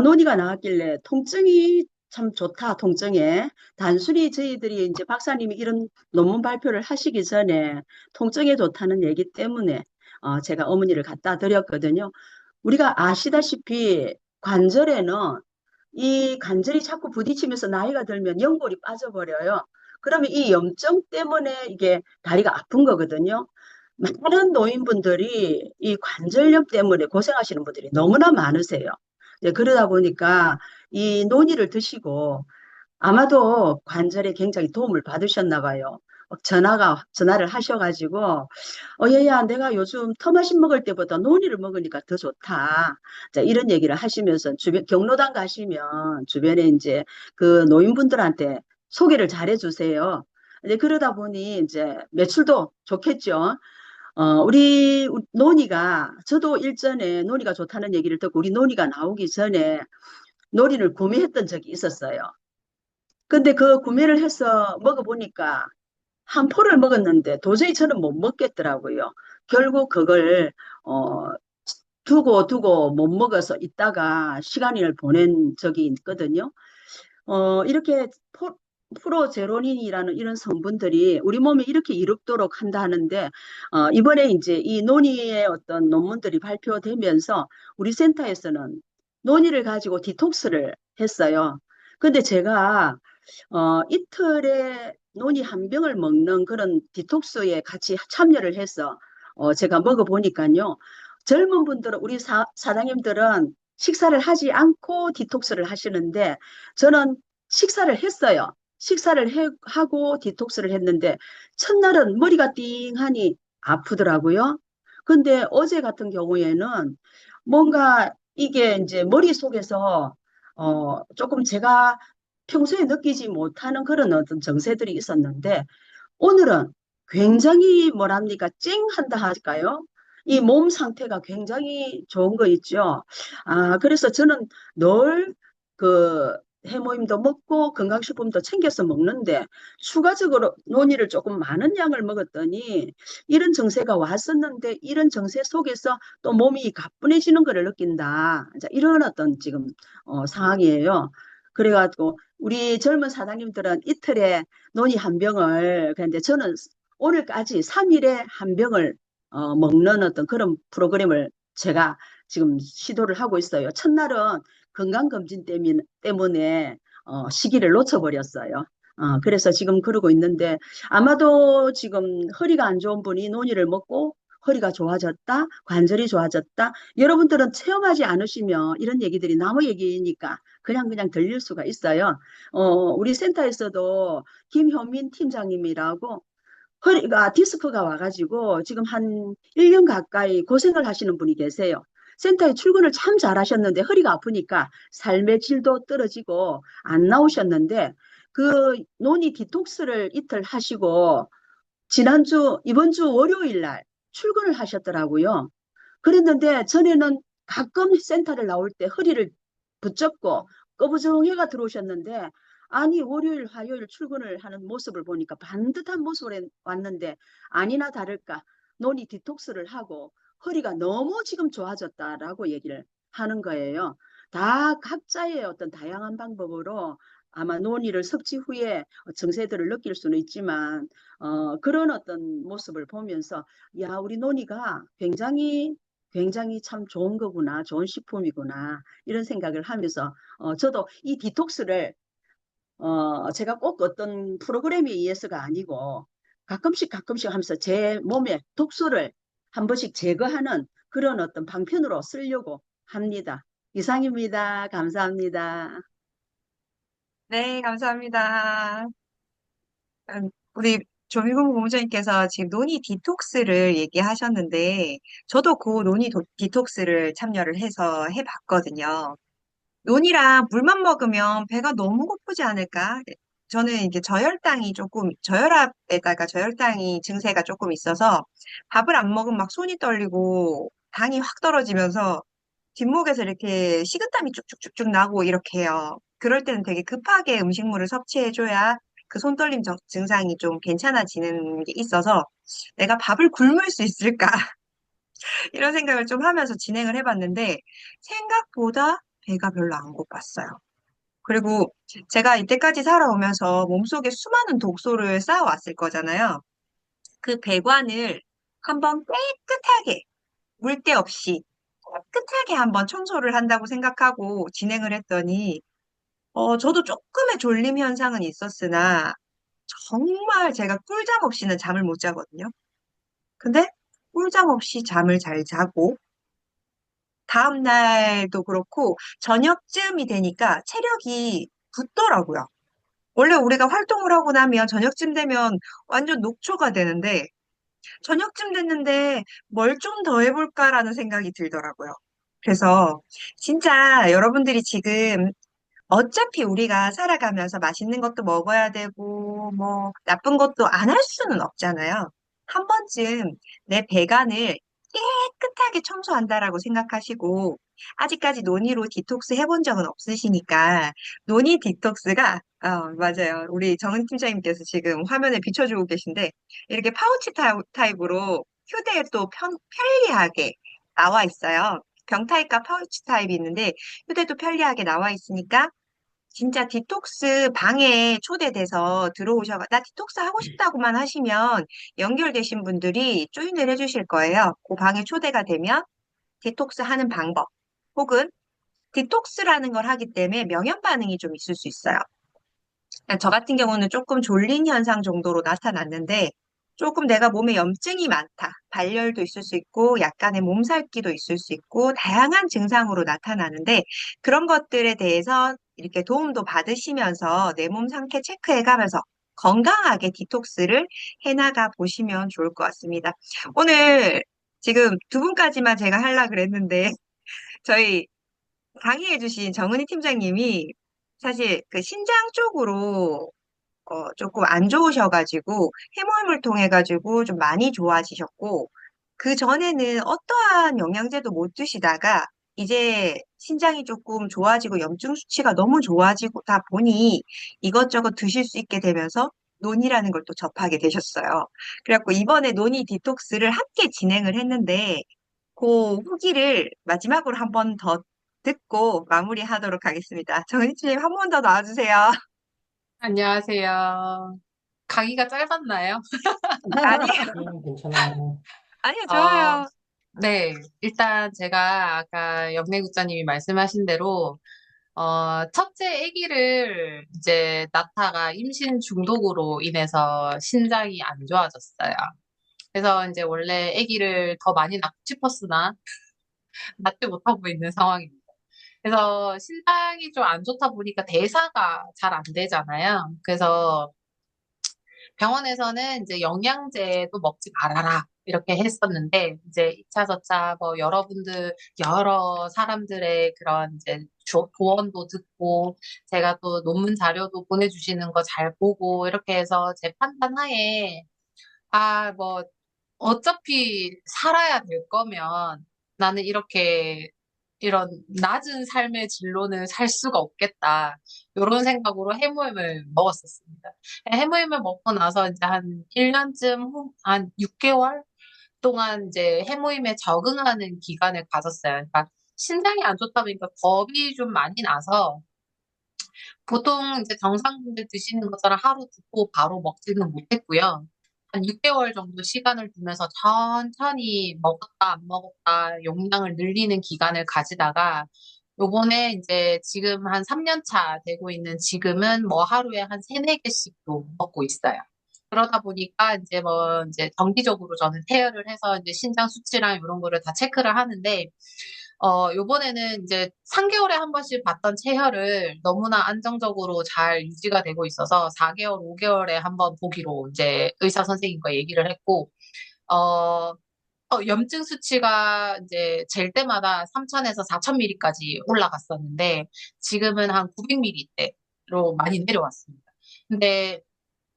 논의가 나왔길래 통증이 참 좋다, 통증에. 단순히 저희들이 이제 박사님이 이런 논문 발표를 하시기 전에 통증에 좋다는 얘기 때문에 제가 어머니를 갖다 드렸거든요. 우리가 아시다시피 관절에는 이 관절이 자꾸 부딪히면서 나이가 들면 연골이 빠져버려요. 그러면 이 염증 때문에 이게 다리가 아픈 거거든요. 많은 노인분들이 이 관절염 때문에 고생하시는 분들이 너무나 많으세요. 네, 그러다 보니까 이 논이를 드시고 아마도 관절에 굉장히 도움을 받으셨나 봐요. 전화를 하셔가지고, 얘야, 내가 요즘 터마신 먹을 때보다 논이를 먹으니까 더 좋다. 자, 이런 얘기를 하시면서 경로당 가시면 주변에 이제 그 노인분들한테 소개를 잘 해주세요. 이제 그러다 보니 이제 매출도 좋겠죠. 우리 논이가, 저도 일전에 논이가 좋다는 얘기를 듣고 우리 논이가 나오기 전에 논이를 구매했던 적이 있었어요. 근데 그 구매를 해서 먹어보니까 한 포를 먹었는데 도저히 저는 못 먹겠더라고요. 결국 그걸 어, 두고 못 먹어서 있다가 시간을 보낸 적이 있거든요. 이렇게 프로제로닌이라는 이런 성분들이 우리 몸에 이렇게 이롭도록 한다 하는데 이번에 이제 이 논의의 어떤 논문들이 발표되면서 우리 센터에서는 논의를 가지고 디톡스를 했어요. 근데 제가 이틀에 논이 한 병을 먹는 그런 디톡스에 같이 참여를 해서 제가 먹어보니까요. 젊은 분들은 우리 사장님들은 식사를 하지 않고 디톡스를 하시는데 저는 식사를 했어요. 하고 디톡스를 했는데 첫날은 머리가 띵하니 아프더라고요. 근데 어제 같은 경우에는 뭔가 이게 이제 머릿속에서 조금 제가 평소에 느끼지 못하는 그런 어떤 정세들이 있었는데 오늘은 굉장히 뭐랍니까 쨍한다 할까요? 이 몸 상태가 굉장히 좋은 거 있죠. 그래서 저는 늘 그 해모임도 먹고 건강식품도 챙겨서 먹는데 추가적으로 논이를 조금 많은 양을 먹었더니 이런 증세가 왔었는데 이런 증세 속에서 또 몸이 가뿐해지는 것을 느낀다. 자, 이런 어떤 지금 상황이에요. 그래가지고 우리 젊은 사장님들은 이틀에 논이 한 병을 그런데 저는 오늘까지 3일에 한 병을 먹는 어떤 그런 프로그램을 제가 지금 시도를 하고 있어요. 첫날은 건강검진 때문에 시기를 놓쳐버렸어요. 그래서 지금 그러고 있는데 아마도 지금 허리가 안 좋은 분이 논이를 먹고 허리가 좋아졌다, 관절이 좋아졌다. 여러분들은 체험하지 않으시면 이런 얘기들이 남의 얘기니까 그냥 들릴 수가 있어요. 우리 센터에서도 김효민 팀장님이라고 허리가 디스크가 와가지고 지금 한 1년 가까이 고생을 하시는 분이 계세요. 센터에 출근을 참 잘하셨는데 허리가 아프니까 삶의 질도 떨어지고 안 나오셨는데 그 논의 디톡스를 이틀 하시고 이번 주 월요일 날 출근을 하셨더라고요. 그랬는데 전에는 가끔 센터를 나올 때 허리를 붙잡고 꺼부정해가 들어오셨는데 아니 월요일 화요일 출근을 하는 모습을 보니까 반듯한 모습으로 왔는데 아니나 다를까 논이 디톡스를 하고 허리가 너무 지금 좋아졌다라고 얘기를 하는 거예요. 다 각자의 어떤 다양한 방법으로 아마 논의를 섭취 후에 증세들을 느낄 수는 있지만 그런 어떤 모습을 보면서 야 우리 논의가 굉장히 참 좋은 거구나, 좋은 식품이구나, 이런 생각을 하면서, 저도 이 디톡스를, 제가 꼭 어떤 프로그램에 의해서가 아니고, 가끔씩 하면서 제 몸에 독소를 한 번씩 제거하는 그런 어떤 방편으로 쓰려고 합니다. 이상입니다. 감사합니다. 네, 감사합니다. 우리 조미금 고문장님께서 지금 논의 디톡스를 얘기하셨는데, 저도 그 논의 디톡스를 참여를 해서 해봤거든요. 논이랑 물만 먹으면 배가 너무 고프지 않을까? 저는 이제 저혈압에다가 저혈당이 증세가 조금 있어서 밥을 안 먹으면 막 손이 떨리고 당이 확 떨어지면서 뒷목에서 이렇게 식은땀이 쭉쭉쭉쭉 나고 이렇게 해요. 그럴 때는 되게 급하게 음식물을 섭취해줘야 그 손 떨림 증상이 좀 괜찮아지는 게 있어서 내가 밥을 굶을 수 있을까? 이런 생각을 좀 하면서 진행을 해봤는데 생각보다 배가 별로 안 고팠어요. 그리고 제가 이때까지 살아오면서 몸속에 수많은 독소를 쌓아왔을 거잖아요. 그 배관을 한번 깨끗하게, 물때 없이 깨끗하게 한번 청소를 한다고 생각하고 진행을 했더니, 저도 조금의 졸림 현상은 있었으나, 정말 제가 꿀잠 없이는 잠을 못 자거든요. 근데 꿀잠 없이 잠을 잘 자고, 다음 날도 그렇고, 저녁쯤이 되니까 체력이 붙더라고요. 원래 우리가 활동을 하고 나면 저녁쯤 되면 완전 녹초가 되는데, 저녁쯤 됐는데 뭘 좀 더 해볼까라는 생각이 들더라고요. 그래서 진짜 여러분들이 지금 어차피 우리가 살아가면서 맛있는 것도 먹어야 되고, 뭐, 나쁜 것도 안 할 수는 없잖아요. 한 번쯤 내 배관을 깨끗하게 청소한다라고 생각하시고, 아직까지 논의로 디톡스 해본 적은 없으시니까, 논의 디톡스가, 맞아요. 우리 정은 팀장님께서 지금 화면에 비춰주고 계신데, 이렇게 파우치 타입으로 휴대에 또 편리하게 나와 있어요. 병타입과 파우치 타입이 있는데, 휴대도 편리하게 나와 있으니까, 진짜 디톡스 방에 초대돼서 나 디톡스 하고 싶다고만 하시면 연결되신 분들이 조인을 해주실 거예요. 그 방에 초대가 되면 디톡스 하는 방법, 혹은 디톡스라는 걸 하기 때문에 명현 반응이 좀 있을 수 있어요. 저 같은 경우는 조금 졸린 현상 정도로 나타났는데 조금 내가 몸에 염증이 많다. 발열도 있을 수 있고 약간의 몸살기도 있을 수 있고 다양한 증상으로 나타나는데 그런 것들에 대해서 이렇게 도움도 받으시면서 내 몸 상태 체크해 가면서 건강하게 디톡스를 해나가 보시면 좋을 것 같습니다. 오늘 지금 두 분까지만 제가 하려고 그랬는데 저희 강의해주신 정은희 팀장님이 사실 그 신장 쪽으로 조금 안 좋으셔가지고 해모임을 통해가지고 좀 많이 좋아지셨고 그 전에는 어떠한 영양제도 못 드시다가 이제 신장이 조금 좋아지고 염증 수치가 너무 좋아지고다 보니 이것저것 드실 수 있게 되면서 논이라는 걸 또 접하게 되셨어요. 그래갖고 이번에 논이 디톡스를 함께 진행을 했는데 그 후기를 마지막으로 한 번 더 듣고 마무리하도록 하겠습니다. 정은지님 한 번 더 나와주세요. 안녕하세요. 강의가 짧았나요? 아니, 괜찮아요. 아니요, 어, 좋아요. 네. 일단 제가 아까 영래 국장님이 말씀하신 대로, 첫째 아기를 이제 낳다가 임신 중독으로 인해서 신장이 안 좋아졌어요. 그래서 이제 원래 아기를 더 많이 낳고 싶었으나 낳지 못하고 있는 상황입니다. 그래서 신장이 좀 안 좋다 보니까 대사가 잘 안 되잖아요. 그래서 병원에서는 이제 영양제도 먹지 말아라. 이렇게 했었는데, 이제 2차, 저차, 뭐, 여러 사람들의 그런 이제 조언도 듣고, 제가 또 논문 자료도 보내주시는 거 잘 보고, 이렇게 해서 제 판단하에, 뭐, 어차피 살아야 될 거면 나는 이런 낮은 삶의 진로는 살 수가 없겠다. 이런 생각으로 해무임을 먹었었습니다. 해무임을 먹고 나서 이제 한 1년쯤 한 6개월 동안 이제 해무임에 적응하는 기간을 가졌어요. 그러니까 신장이 안 좋다 보니까 겁이 좀 많이 나서 보통 이제 정상분들 드시는 것처럼 하루 듣고 바로 먹지는 못했고요. 한 6개월 정도 시간을 두면서 천천히 먹었다, 안 먹었다, 용량을 늘리는 기간을 가지다가 요번에 이제 지금 한 3년 차 되고 있는 지금은 뭐 하루에 한 3, 4개씩도 먹고 있어요. 그러다 보니까 이제 뭐 이제 정기적으로 저는 태열을 해서 이제 신장 수치랑 이런 거를 다 체크를 하는데 요번에는 이제 3개월에 한 번씩 봤던 체혈을 너무나 안정적으로 잘 유지가 되고 있어서 4개월, 5개월에 한 번 보기로 이제 의사 선생님과 얘기를 했고, 어, 염증 수치가 이제 잴 때마다 3,000에서 4,000ml까지 올라갔었는데, 지금은 한 900ml대로 많이 내려왔습니다. 근데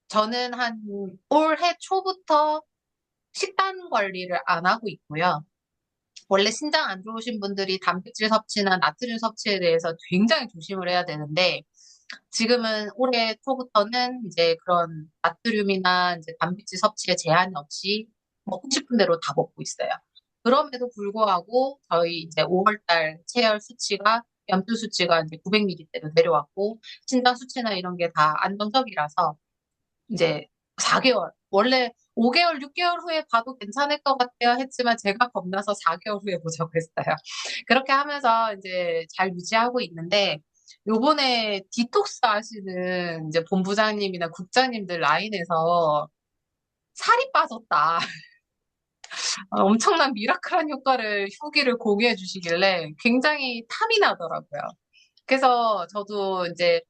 저는 한 올해 초부터 식단 관리를 안 하고 있고요. 원래 신장 안 좋으신 분들이 단백질 섭취나 나트륨 섭취에 대해서 굉장히 조심을 해야 되는데, 지금은 올해 초부터는 이제 그런 나트륨이나 이제 단백질 섭취에 제한이 없이 먹고 싶은 대로 다 먹고 있어요. 그럼에도 불구하고 저희 이제 5월달 체열 수치가 염증 수치가 이제 900ml대로 내려왔고 신장 수치나 이런 게 다 안정적이라서 이제 4개월, 원래 5개월, 6개월 후에 봐도 괜찮을 것 같아요 했지만 제가 겁나서 4개월 후에 보자고 했어요. 그렇게 하면서 이제 잘 유지하고 있는데 요번에 디톡스 하시는 이제 본부장님이나 국장님들 라인에서 살이 빠졌다. 엄청난 미라클한 효과를 후기를 공유해 주시길래 굉장히 탐이 나더라고요. 그래서 저도 이제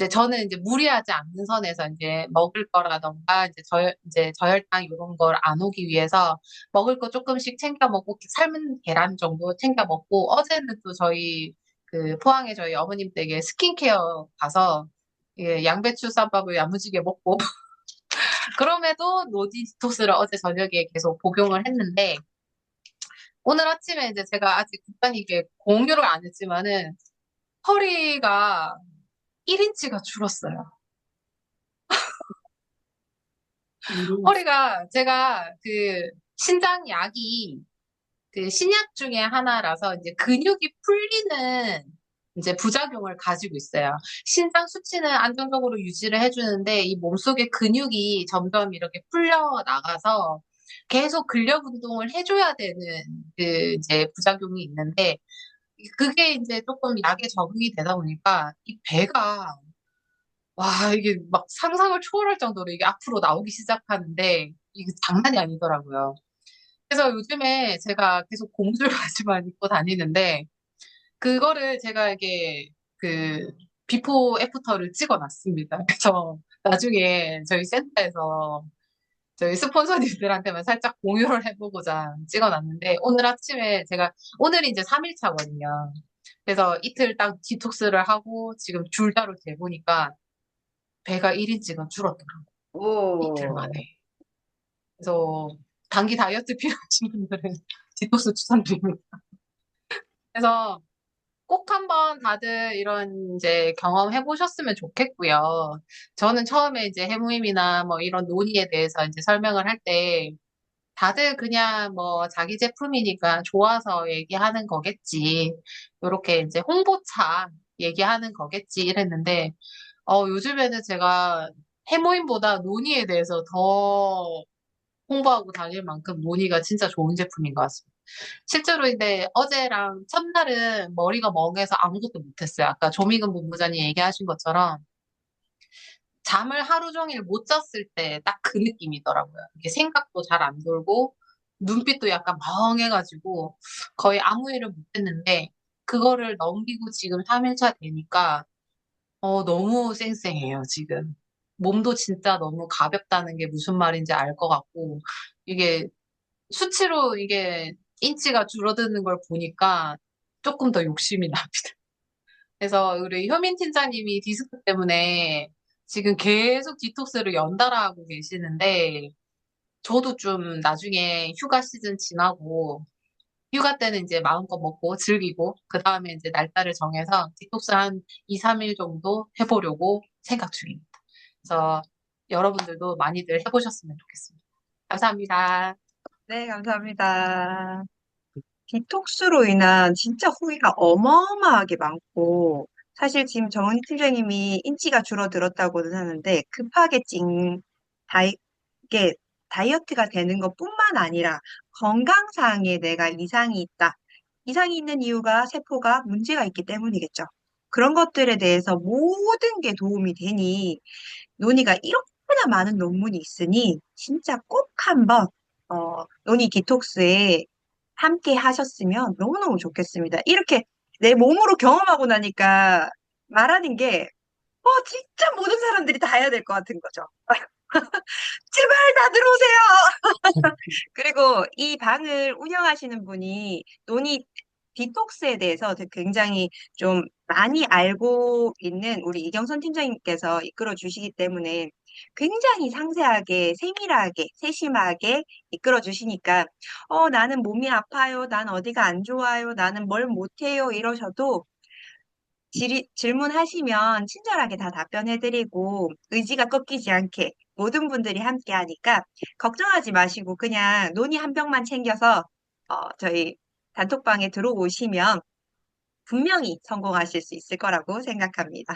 저는 이제 무리하지 않는 선에서 이제 먹을 거라던가 이제 저혈당 이런 걸 안 오기 위해서 먹을 거 조금씩 챙겨 먹고 삶은 계란 정도 챙겨 먹고 어제는 또 저희 그 포항에 저희 어머님 댁에 스킨케어 가서 예, 양배추 쌈밥을 야무지게 먹고 그럼에도 노디토스를 어제 저녁에 계속 복용을 했는데 오늘 아침에 이제 제가 아직 국장님께 공유를 안 했지만은 허리가 1인치가 줄었어요. 허리가 제가 그 신장 약이 그 신약 중에 하나라서 이제 근육이 풀리는 이제 부작용을 가지고 있어요. 신장 수치는 안정적으로 유지를 해주는데 이 몸속의 근육이 점점 이렇게 풀려 나가서 계속 근력 운동을 해줘야 되는 그 이제 부작용이 있는데 그게 이제 조금 약에 적응이 되다 보니까 이 배가 와, 이게 막 상상을 초월할 정도로 이게 앞으로 나오기 시작하는데, 이게 장난이 아니더라고요. 그래서 요즘에 제가 계속 고무줄 바지만 입고 다니는데, 그거를 제가 이게 그 비포 애프터를 찍어 놨습니다. 그래서 나중에 저희 센터에서 저희 스폰서님들한테만 살짝 공유를 해보고자 찍어 놨는데, 오늘 아침에 오늘이 이제 3일차거든요. 그래서 이틀 딱 디톡스를 하고 지금 줄자로 재보니까 배가 1인치가 줄었더라고요. 이틀 오, 만에. 그래서 단기 다이어트 필요하신 분들은 디톡스 추천드립니다. 그래서 꼭 한번 다들 이런 이제 경험해 보셨으면 좋겠고요. 저는 처음에 이제 해모임이나 뭐 이런 논의에 대해서 이제 설명을 할 때 다들 그냥 뭐 자기 제품이니까 좋아서 얘기하는 거겠지. 요렇게 이제 홍보차 얘기하는 거겠지 이랬는데 요즘에는 제가 해모임보다 논의에 대해서 더 홍보하고 다닐 만큼 논의가 진짜 좋은 제품인 것 같습니다. 실제로 근데 어제랑 첫날은 머리가 멍해서 아무것도 못했어요. 아까 조미근 본부장님 얘기하신 것처럼 잠을 하루 종일 못 잤을 때 딱 그 느낌이더라고요. 이게 생각도 잘 안 돌고 눈빛도 약간 멍해가지고 거의 아무 일을 못했는데 그거를 넘기고 지금 3일차 되니까 너무 쌩쌩해요, 지금. 몸도 진짜 너무 가볍다는 게 무슨 말인지 알 것 같고 이게 수치로 이게 인치가 줄어드는 걸 보니까 조금 더 욕심이 납니다. 그래서 우리 효민 팀장님이 디스크 때문에 지금 계속 디톡스를 연달아 하고 계시는데 저도 좀 나중에 휴가 시즌 지나고 휴가 때는 이제 마음껏 먹고 즐기고 그 다음에 이제 날짜를 정해서 디톡스 한 2, 3일 정도 해보려고 생각 중입니다. 그래서 여러분들도 많이들 해보셨으면 좋겠습니다. 감사합니다. 네, 감사합니다. 디톡스로 인한 진짜 후기가 어마어마하게 많고, 사실 지금 정은희 팀장님이 인치가 줄어들었다고는 하는데, 급하게 이게 다이어트가 되는 것뿐만 아니라 건강상에 내가 이상이 있다. 이상이 있는 이유가 세포가 문제가 있기 때문이겠죠. 그런 것들에 대해서 모든 게 도움이 되니, 논의가 이렇게나 많은 논문이 있으니, 진짜 꼭 한번, 논의 디톡스에 함께 하셨으면 너무너무 좋겠습니다. 이렇게 내 몸으로 경험하고 나니까 말하는 게, 진짜 모든 사람들이 다 해야 될 것 같은 거죠. 제발 다 들어오세요. 그리고 이 방을 운영하시는 분이 논의 디톡스에 대해서 굉장히 좀 많이 알고 있는 우리 이경선 팀장님께서 이끌어 주시기 때문에 굉장히 상세하게, 세밀하게, 세심하게 이끌어 주시니까, 나는 몸이 아파요. 난 어디가 안 좋아요. 나는 뭘 못해요. 이러셔도 질문하시면 친절하게 다 답변해드리고 의지가 꺾이지 않게 모든 분들이 함께 하니까 걱정하지 마시고 그냥 논의 한 병만 챙겨서 저희 단톡방에 들어오시면 분명히 성공하실 수 있을 거라고 생각합니다.